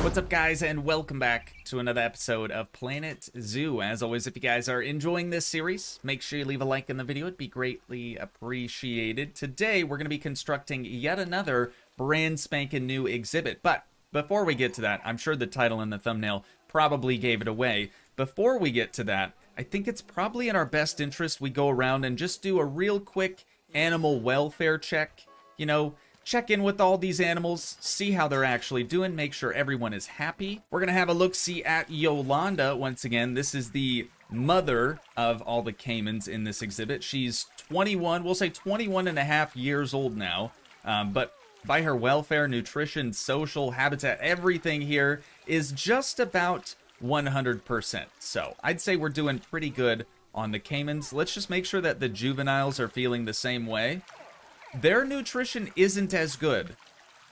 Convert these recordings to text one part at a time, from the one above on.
What's up, guys, and welcome back to another episode of Planet Zoo. As always, if you guys are enjoying this series, make sure you leave a like in the video. It'd be greatly appreciated. Today, we're going to be constructing yet another brand spanking new exhibit. But before we get to that, I'm sure the title and the thumbnail probably gave it away. Before we get to that, I think it's probably in our best interest we go around and just do a real quick animal welfare check. You know, check in with all these animals, see how they're actually doing, make sure everyone is happy. We're going to have a look-see at Yolanda once again. This is the mother of all the caimans in this exhibit. She's 21, we'll say 21 and a half years old now, but by her welfare, nutrition, social, habitat, everything here is just about 100%. So I'd say we're doing pretty good on the caimans. Let's just make sure that the juveniles are feeling the same way. Their nutrition isn't as good,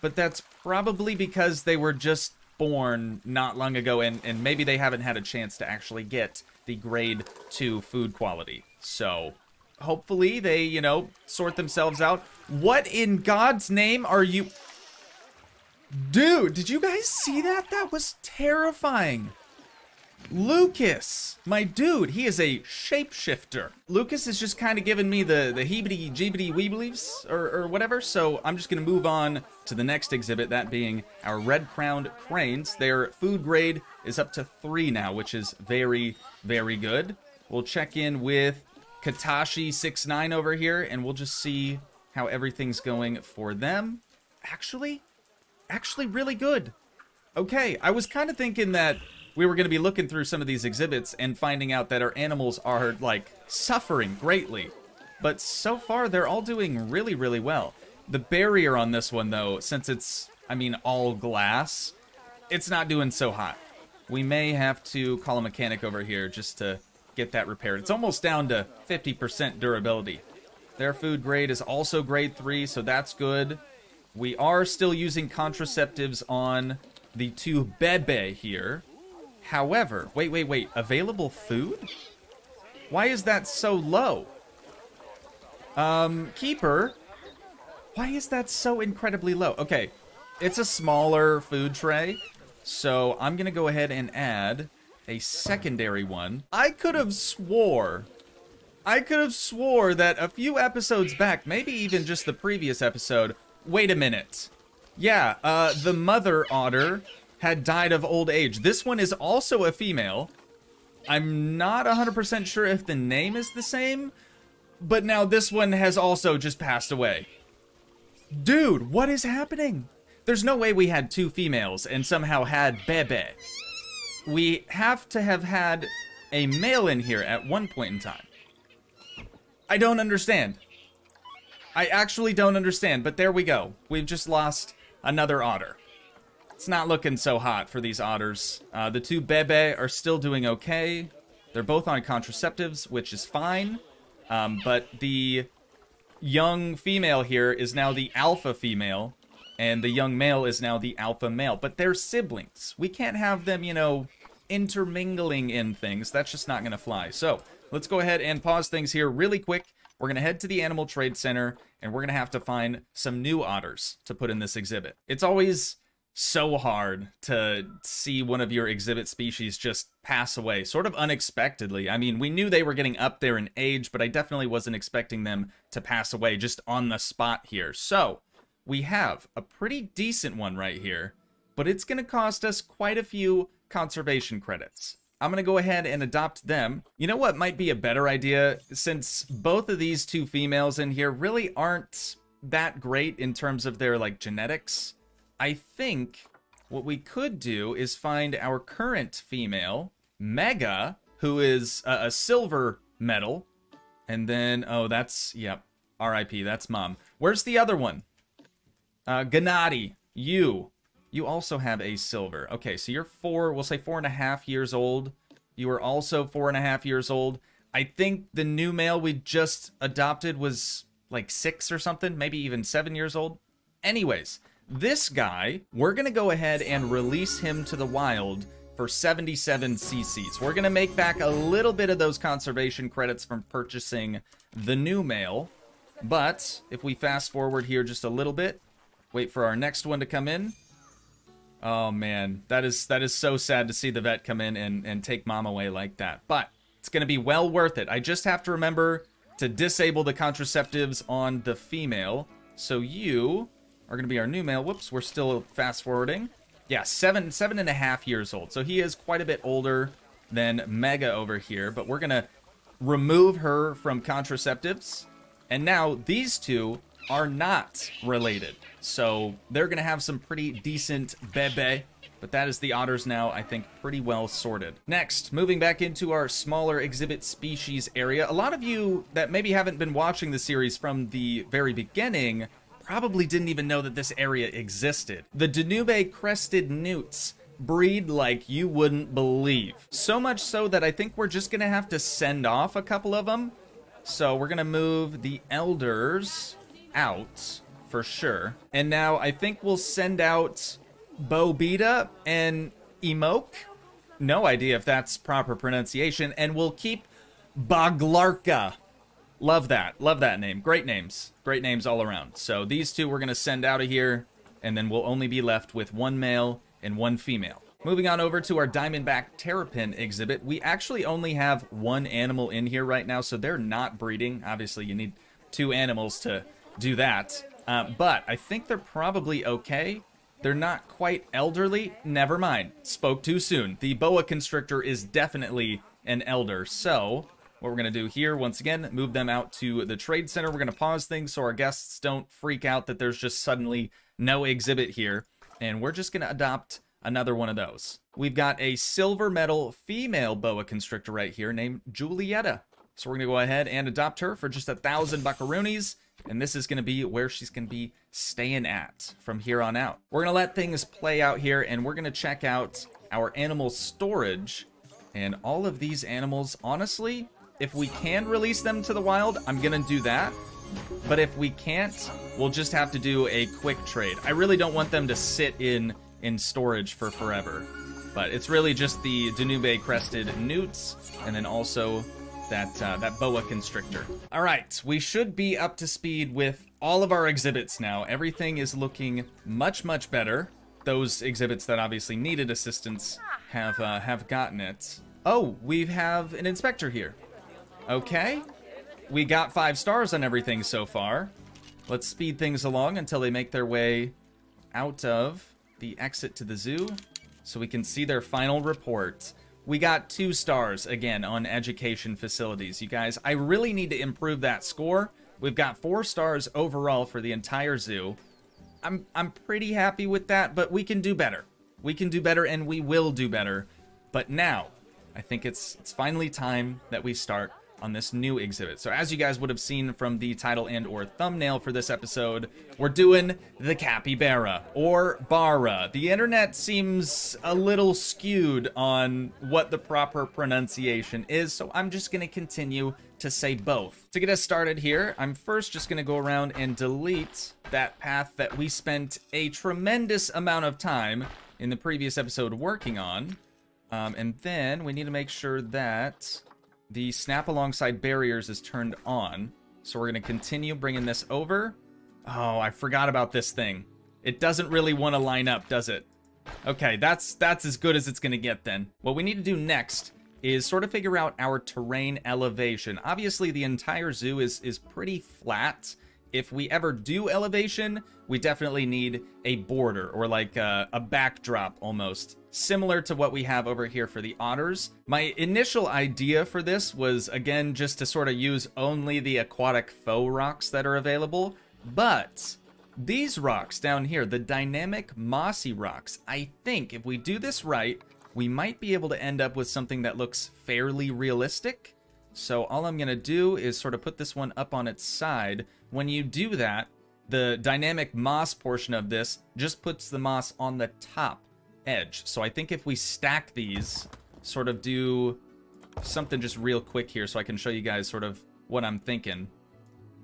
but that's probably because they were just born not long ago and maybe they haven't had a chance to actually get the grade 2 food quality. So hopefully they, you know, sort themselves out. What in God's name are you? Dude, did you guys see that? That was terrifying. Lucas, my dude, he is a shapeshifter. Lucas is just kind of giving me the heebity-jeebity weeblies or whatever, so I'm just going to move on to the next exhibit, that being our red-crowned cranes. Their food grade is up to 3 now, which is very, very good. We'll check in with Katashi69 over here, and we'll just see how everything's going for them. Actually really good. Okay, I was kind of thinking that we were going to be looking through some of these exhibits and finding out that our animals are, like, suffering greatly. But so far, they're all doing really, really well. The barrier on this one, though, since it's, I mean, all glass, it's not doing so hot. We may have to call a mechanic over here just to get that repaired. It's almost down to 50% durability. Their food grade is also grade 3, so that's good. We are still using contraceptives on the 2 bebe here. However, wait, available food? Why is that so low? Keeper, why is that so incredibly low? Okay, it's a smaller food tray, so I'm gonna go ahead and add a secondary one. I could have swore that a few episodes back, maybe even just the previous episode, wait a minute. Yeah, the mother otter had died of old age. This one is also a female. I'm not 100% sure if the name is the same, but now this one has also just passed away. Dude, what is happening? There's no way we had 2 females and somehow had bebe. We have to have had a male in here at one point in time. I don't understand. I actually don't understand, but there we go. We've just lost another otter. It's not looking so hot for these otters. The 2 bebe are still doing okay. They're both on contraceptives, which is fine. But the young female here is now the alpha female, and the young male is now the alpha male. But they're siblings. We can't have them, you know, intermingling in things. That's just not going to fly. So let's go ahead and pause things here really quick. We're going to head to the Animal Trade Center, and we're going to have to find some new otters to put in this exhibit. It's always so hard to see one of your exhibit species just pass away, sort of unexpectedly. I mean, we knew they were getting up there in age, but I definitely wasn't expecting them to pass away just on the spot here. So, we have a pretty decent one right here, but it's going to cost us quite a few conservation credits. I'm going to go ahead and adopt them. You know what might be a better idea? Since both of these 2 females in here really aren't that great in terms of their, like, genetics, I think what we could do is find our current female, Mega, who is a silver medal. And then, oh, that's, yep, RIP, that's mom. Where's the other one? Gennady, you also have a silver. Okay, so you're 4, we'll say 4.5 years old. You are also 4.5 years old. I think the new male we just adopted was like 6 or something, maybe even 7 years old. Anyways, this guy, we're going to go ahead and release him to the wild for 77 cc's. We're going to make back a little bit of those conservation credits from purchasing the new male. But if we fast forward here just a little bit, wait for our next one to come in. Oh man, that is so sad to see the vet come in and take mom away like that. But it's gonna be well worth it. I just have to remember to disable the contraceptives on the female. So you are gonna be our new male. Whoops, we're still fast forwarding. Yeah, 7.5 years old. So he is quite a bit older than Mega over here, but we're gonna remove her from contraceptives. And now these two are not related. So they're gonna have some pretty decent bebe, but that is the otters now, I think, pretty well sorted. Next, moving back into our smaller exhibit species area. A lot of you that maybe haven't been watching the series from the very beginning probably didn't even know that this area existed. The Danube crested newts breed like you wouldn't believe. So much so that I think we're just gonna have to send off a couple of them. So we're gonna move the elders out for sure. And now I think we'll send out Bobita and Emoke. No idea if that's proper pronunciation. And we'll keep Baglarka. Love that. Love that name. Great names. Great names all around. So these two we're going to send out of here. And then we'll only be left with one male and one female. Moving on over to our Diamondback Terrapin exhibit. We actually only have one animal in here right now. So they're not breeding. Obviously you need 2 animals to do that. But I think they're probably okay. They're not quite elderly. Never mind. Spoke too soon. The boa constrictor is definitely an elder. So what we're going to do here, once again, move them out to the trade center. We're going to pause things so our guests don't freak out that there's just suddenly no exhibit here. And we're just going to adopt another one of those. We've got a silver medal female boa constrictor right here named Julieta. So we're going to go ahead and adopt her for just 1,000 buckaroonies. And this is going to be where she's going to be staying at from here on out. We're going to let things play out here, and we're going to check out our animal storage. And all of these animals, honestly, if we can release them to the wild, I'm going to do that. But if we can't, we'll just have to do a quick trade. I really don't want them to sit in storage for forever. But it's really just the Danube crested newts, and then also that boa constrictor. All right, we should be up to speed with all of our exhibits now. Everything is looking much, much better. Those exhibits that obviously needed assistance have gotten it. Oh, we have an inspector here. Okay, we got 5 stars on everything so far. Let's speed things along until they make their way out of the exit to the zoo so we can see their final report. We got 2 stars, again, on education facilities. You guys, I really need to improve that score. We've got 4 stars overall for the entire zoo. I'm pretty happy with that, but we can do better. We can do better, and we will do better. But now, I think it's finally time that we start on this new exhibit. So as you guys would have seen from the title and or thumbnail for this episode, we're doing the Capybara, or Bara. The internet seems a little skewed on what the proper pronunciation is, so I'm just going to continue to say both. To get us started here, I'm first just going to go around and delete that path that we spent a tremendous amount of time in the previous episode working on. And then we need to make sure that the snap alongside barriers is turned on. So we're going to continue bringing this over. Oh, I forgot about this thing. It doesn't really want to line up, does it? Okay, that's as good as it's going to get then. What we need to do next is sort of figure out our terrain elevation. Obviously, the entire zoo is pretty flat. If we ever do elevation, we definitely need a border, or like a backdrop almost, similar to what we have over here for the otters. My initial idea for this was, again, just to sort of use only the aquatic faux rocks that are available. But these rocks down here, the dynamic mossy rocks, I think if we do this right, we might be able to end up with something that looks fairly realistic. So all I'm going to do is sort of put this one up on its side. When you do that, the dynamic moss portion of this just puts the moss on the top edge. So I think if we stack these, sort of do something just real quick here so I can show you guys sort of what I'm thinking.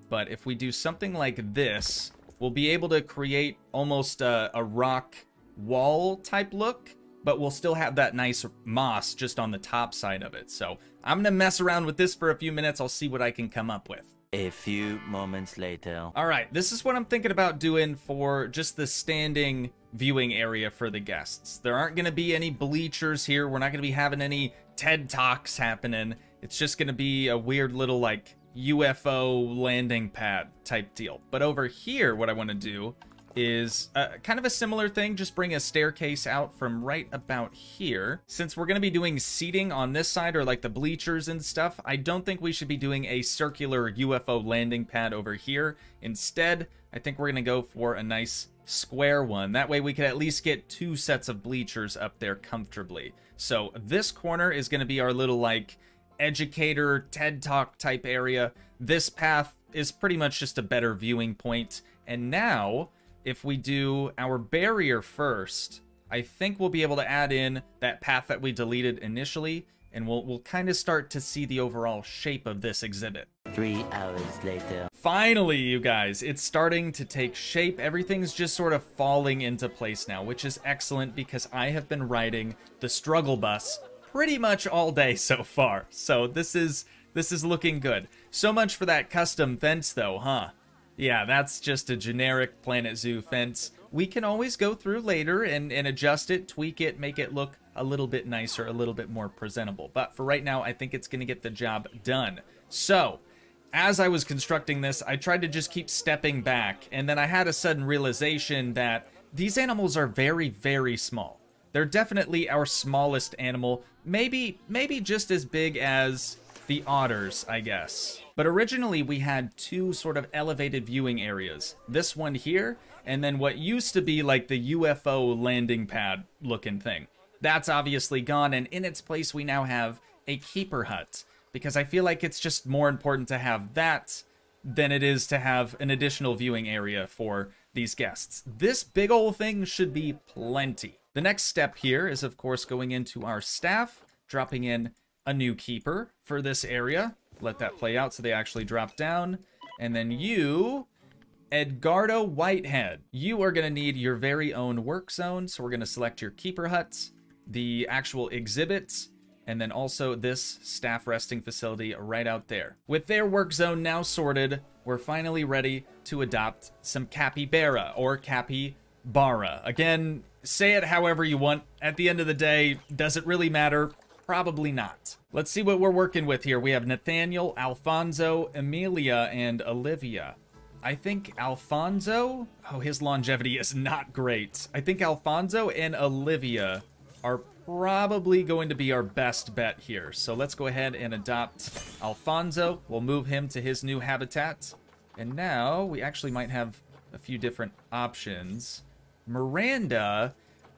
But if we do something like this, we'll be able to create almost a rock wall type look, but we'll still have that nice moss just on the top side of it. So I'm going to mess around with this for a few minutes. I'll see what I can come up with. A few moments later. All right, this is what I'm thinking about doing for just the standing viewing area for the guests. There aren't going to be any bleachers here. We're not going to be having any TED Talks happening. It's just going to be a weird little, like, UFO landing pad type deal. But over here, what I want to do is kind of a similar thing, just bring a staircase out from right about here. Since we're going to be doing seating on this side, or like the bleachers and stuff, I don't think we should be doing a circular UFO landing pad over here. Instead, I think we're going to go for a nice square one. That way we could at least get 2 sets of bleachers up there comfortably. So this corner is going to be our little, like, educator TED Talk type area. This path is pretty much just a better viewing point. And now, if we do our barrier first, I think we'll be able to add in that path that we deleted initially, and we'll kind of start to see the overall shape of this exhibit. 3 hours later. Finally, you guys, it's starting to take shape. Everything's just sort of falling into place now, which is excellent because I have been riding the struggle bus pretty much all day so far. So this is looking good. So much for that custom fence though, huh? Yeah, that's just a generic Planet Zoo fence. We can always go through later and adjust it, tweak it, make it look a little bit nicer, a little bit more presentable. But for right now, I think it's going to get the job done. So, as I was constructing this, I tried to just keep stepping back, and then I had a sudden realization that these animals are very, very small. They're definitely our smallest animal, maybe just as big as the otters, I guess. But originally we had 2 sort of elevated viewing areas. This one here, and then what used to be like the UFO landing pad looking thing. That's obviously gone, and in its place we now have a keeper hut, because I feel like it's just more important to have that than it is to have an additional viewing area for these guests. This big old thing should be plenty. The next step here is, of course, going into our staff, dropping in a new keeper for this area. Let that play out so they actually drop down. And then you, Edgardo Whitehead, you are going to need your very own work zone. So we're going to select your keeper huts, the actual exhibits, and then also this staff resting facility right out there. With their work zone now sorted, we're finally ready to adopt some capybara or capybara. Again, say it however you want. At the end of the day, does it really matter? Probably not. Let's see what we're working with here. We have Nathaniel, Alfonso, Emilia, and Olivia. I think Alfonso, oh, his longevity is not great. I think Alfonso and Olivia are probably going to be our best bet here. So let's go ahead and adopt Alfonso. We'll move him to his new habitat. And now we actually might have a few different options. Miranda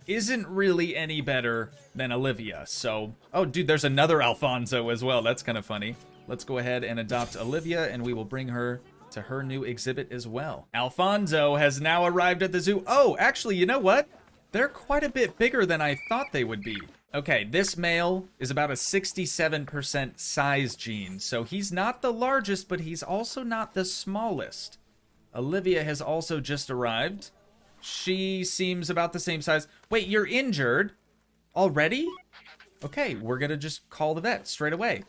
isn't really any better than Olivia, so... Oh, dude, there's another Alfonso as well. That's kind of funny. Let's go ahead and adopt Olivia, and we will bring her to her new exhibit as well. Alfonso has now arrived at the zoo. Oh, actually, you know what? They're quite a bit bigger than I thought they would be. Okay, this male is about a 67% size gene, so he's not the largest, but he's also not the smallest. Olivia has also just arrived. She seems about the same size. Wait, you're injured? Already? Okay, we're gonna just call the vet straight away.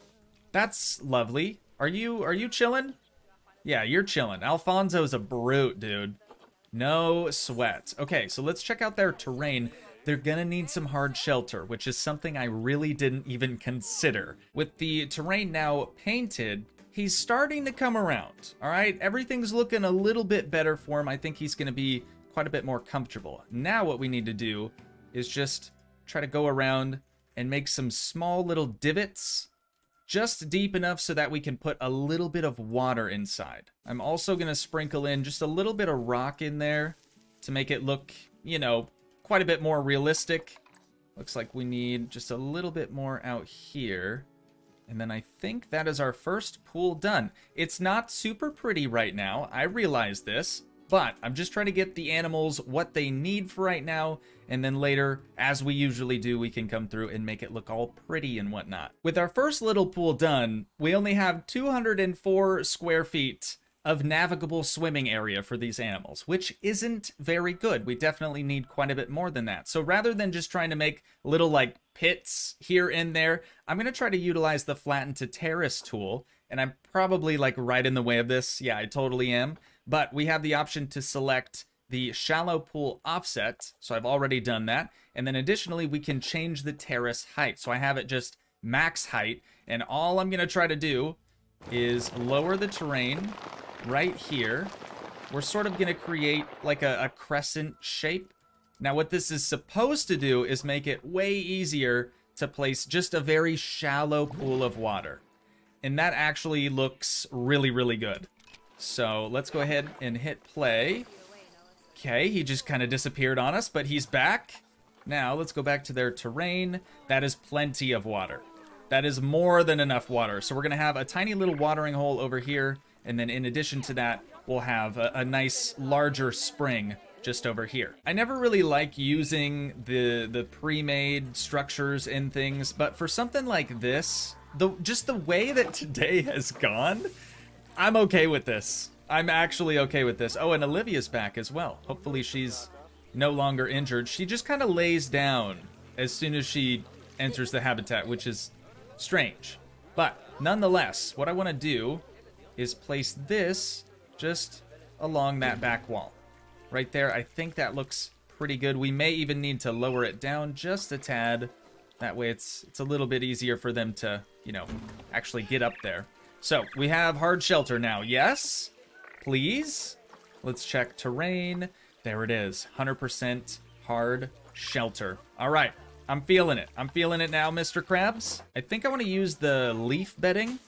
That's lovely. Are you chilling? Yeah, you're chilling. Alfonso's a brute, dude. No sweat. Okay, so let's check out their terrain. They're gonna need some hard shelter, which is something I really didn't even consider. With the terrain now painted, he's starting to come around, all right? Everything's looking a little bit better for him. I think he's gonna be quite a bit more comfortable. Now what we need to do is just try to go around and make some small little divots, just deep enough so that we can put a little bit of water inside. I'm also going to sprinkle in just a little bit of rock in there to make it look, you know, quite a bit more realistic. Looks like we need just a little bit more out here. And then I think that is our first pool done. It's not super pretty right now. I realize this. But I'm just trying to get the animals what they need for right now, and then later, as we usually do, we can come through and make it look all pretty and whatnot. With our first little pool done, we only have 204 square feet of navigable swimming area for these animals, which isn't very good. We definitely need quite a bit more than that. So rather than just trying to make little like pits here and there, I'm going to try to utilize the flatten to terrace tool, and I'm probably like right in the way of this. Yeah, I totally am. But we have the option to select the shallow pool offset. So I've already done that. And then additionally, we can change the terrace height. So I have it just max height. And all I'm going to try to do is lower the terrain right here. We're sort of going to create like a crescent shape. Now what this is supposed to do is make it way easier to place just a very shallow pool of water. And that actually looks really, really good. So let's go ahead and hit play. Okay, he just kind of disappeared on us, but he's back. Now let's go back to their terrain. That is plenty of water. That is more than enough water. So we're going to have a tiny little watering hole over here. And then in addition to that, we'll have a nice larger spring just over here. I never really like using the pre-made structures and things, but for something like this, just the way that today has gone, I'm okay with this. I'm actually okay with this. Oh, and Olivia's back as well. Hopefully she's no longer injured. She just kind of lays down as soon as she enters the habitat, which is strange. But nonetheless, what I want to do is place this just along that back wall. Right there, I think that looks pretty good. We may even need to lower it down just a tad. That way it's a little bit easier for them to, you know, actually get up there. So, we have hard shelter now. Yes? Please? Let's check terrain. There it is. 100% hard shelter. All right. I'm feeling it. I'm feeling it now, Mr. Krabs. I think I want to use the leaf bedding.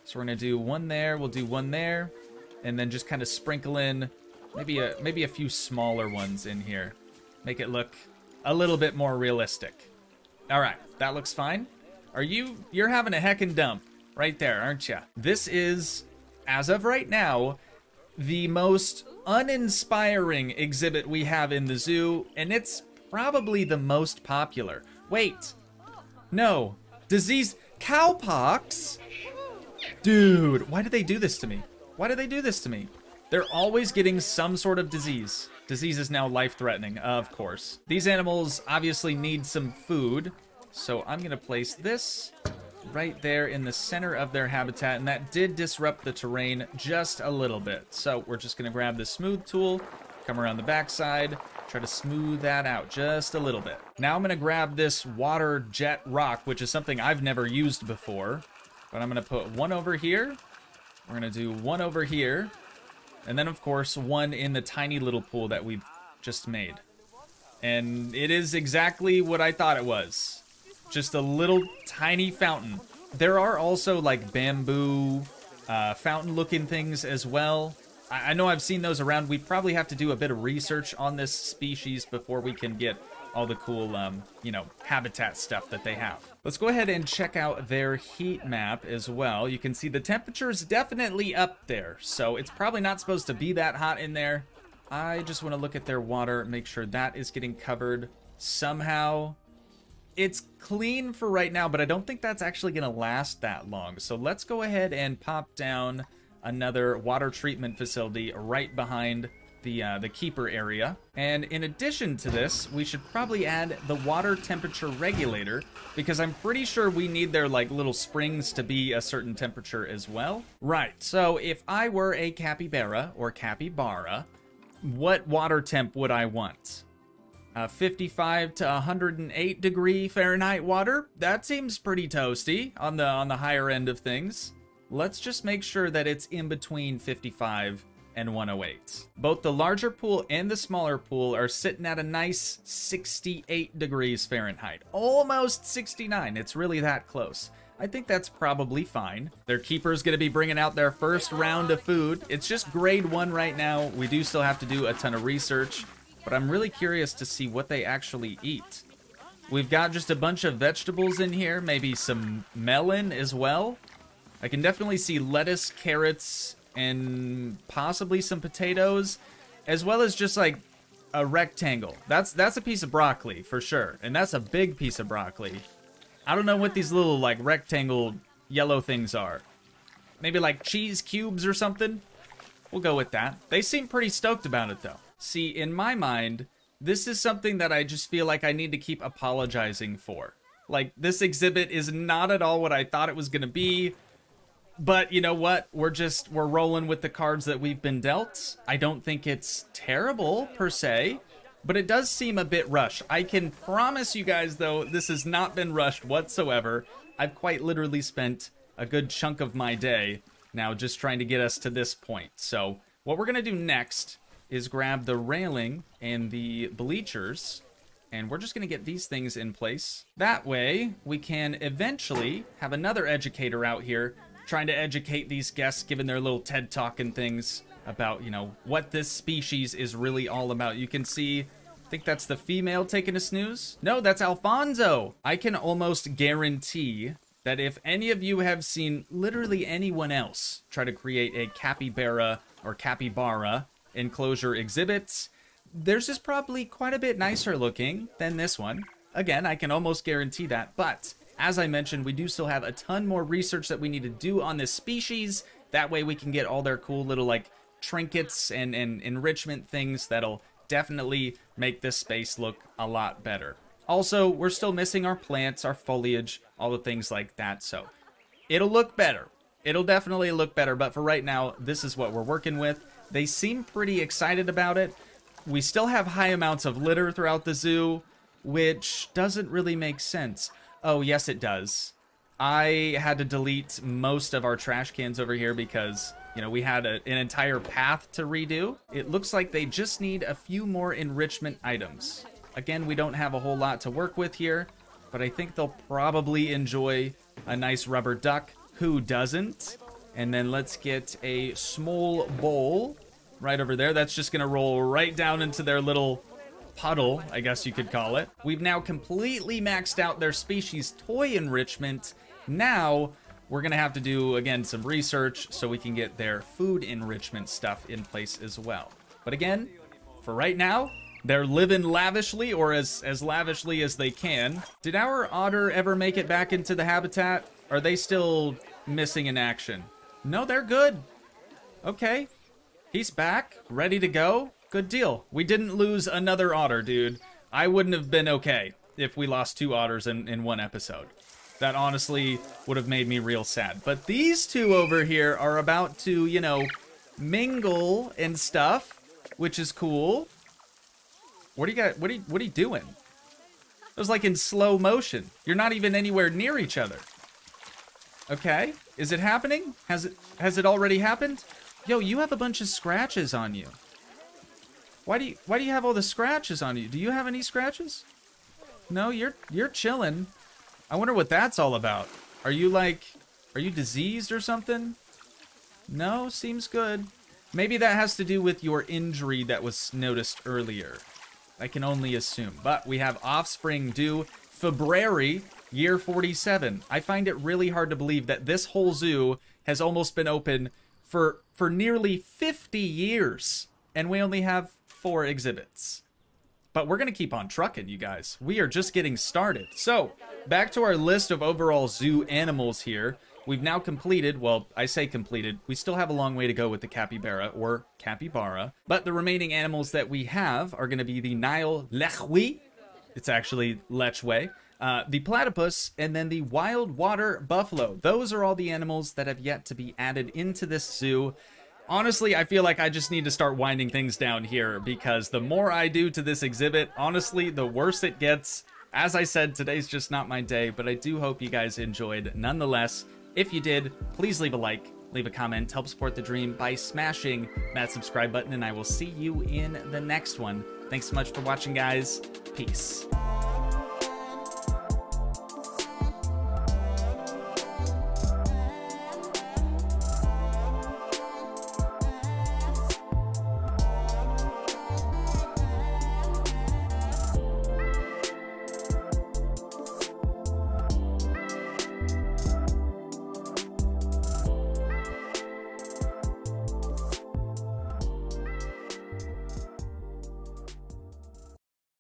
So we're going to do one there. We'll do one there. And then just kind of sprinkle in maybe a few smaller ones in here. Make it look a little bit more realistic. All right. That looks fine. You're having a heckin' dump right there, aren't you? This is, as of right now, the most uninspiring exhibit we have in the zoo, and it's probably the most popular. Wait. No. Disease. Cowpox? Dude, why did they do this to me? Why did they do this to me? They're always getting some sort of disease. Disease is now life-threatening, of course. These animals obviously need some food, so I'm gonna place this right there in the center of their habitat, and that did disrupt the terrain just a little bit. So we're just gonna grab the smooth tool, come around the backside, try to smooth that out just a little bit. Now I'm gonna grab this water jet rock, which is something I've never used before, but I'm gonna put one over here. We're gonna do one over here, and then of course one in the tiny little pool that we've just made. And it is exactly what I thought it was. Just a little tiny fountain. There are also like bamboo fountain looking things as well. I know I've seen those around. We probably have to do a bit of research on this species before we can get all the cool, you know, habitat stuff that they have. Let's go ahead and check out their heat map as well. You can see the temperature is definitely up there, so it's probably not supposed to be that hot in there. I just want to look at their water, make sure that is getting covered somehow. It's clean for right now, but I don't think that's actually going to last that long. So let's go ahead and pop down another water treatment facility right behind the keeper area. And in addition to this, we should probably add the water temperature regulator, because I'm pretty sure we need their like little springs to be a certain temperature as well. Right, so if I were a capybara or capybara, what water temp would I want? 55 to 108 degree Fahrenheit water? That seems pretty toasty on the higher end of things. Let's just make sure that it's in between 55 and 108. Both the larger pool and the smaller pool are sitting at a nice 68 degrees Fahrenheit. Almost 69. It's really that close. I think that's probably fine. Their keeper's gonna be bringing out their first round of food. It's just grade 1 right now. We do still have to do a ton of research, but I'm really curious to see what they actually eat. We've got just a bunch of vegetables in here, maybe some melon as well. I can definitely see lettuce, carrots, and possibly some potatoes, as well as just like a rectangle. That's a piece of broccoli for sure, and that's a big piece of broccoli. I don't know what these little like rectangle yellow things are. Maybe like cheese cubes or something? We'll go with that. They seem pretty stoked about it though. See, in my mind, this is something that I just feel like I need to keep apologizing for. Like, this exhibit is not at all what I thought it was gonna be. But you know what? We're rolling with the cards that we've been dealt. I don't think it's terrible per se, but it does seem a bit rushed. I can promise you guys though, this has not been rushed whatsoever. I've quite literally spent a good chunk of my day now just trying to get us to this point. So what we're gonna do next is grab the railing and the bleachers, and we're just gonna get these things in place. That way we can eventually have another educator out here trying to educate these guests, giving their little TED Talk and things about, you know, what this species is really all about. You can see, I think that's the female taking a snooze. No, that's Alfonso. I can almost guarantee that if any of you have seen literally anyone else try to create a capybara or capybara enclosure exhibits, theirs is probably quite a bit nicer looking than this one. Again, I can almost guarantee that, but as I mentioned, we do still have a ton more research that we need to do on this species. That way we can get all their cool little like trinkets and enrichment things that'll definitely make this space look a lot better. Also, we're still missing our plants, our foliage, all the things like that. So it'll look better. It'll definitely look better. But for right now, this is what we're working with. They seem pretty excited about it. We still have high amounts of litter throughout the zoo, which doesn't really make sense. Oh, yes, it does. I had to delete most of our trash cans over here because, you know, we had an entire path to redo. It looks like they just need a few more enrichment items. Again, we don't have a whole lot to work with here, but I think they'll probably enjoy a nice rubber duck. Who doesn't? And then let's get a small bowl right over there. That's just gonna roll right down into their little puddle, I guess you could call it. We've now completely maxed out their species toy enrichment. Now we're gonna have to do, again, some research so we can get their food enrichment stuff in place as well. But again, for right now, they're living lavishly, or as lavishly as they can. Did our otter ever make it back into the habitat? Are they still missing in action? No, they're good. Okay, he's back, ready to go. Good deal. We didn't lose another otter, dude. I wouldn't have been okay if we lost 2 otters in one episode. That honestly would have made me real sad. But these two over here are about to, you know, mingle and stuff, which is cool. What do you got? What are you doing? It was like in slow motion. You're not even anywhere near each other. Okay, is it happening? Has it already happened? Yo, you have a bunch of scratches on you. Why do you have all the scratches on you? Do you have any scratches? No, you're chilling. I wonder what that's all about. Are you diseased or something? No, seems good. Maybe that has to do with your injury that was noticed earlier. I can only assume. But we have offspring due February, year 47. I find it really hard to believe that this whole zoo has almost been open for nearly 50 years. And we only have 4 exhibits. But we're going to keep on trucking, you guys. We are just getting started. So, back to our list of overall zoo animals here. We've now completed, well, I say completed, we still have a long way to go with the capybara, or capybara. But the remaining animals that we have are going to be the Nile lechwe, it's actually lechwe, the platypus, and then the wild water buffalo. Those are all the animals that have yet to be added into this zoo. Honestly, I feel like I just need to start winding things down here, because the more I do to this exhibit, honestly, the worse it gets. As I said, today's just not my day, but I do hope you guys enjoyed nonetheless. If you did, please leave a like, leave a comment, help support the dream by smashing that subscribe button, and I will see you in the next one. Thanks so much for watching, guys. Peace.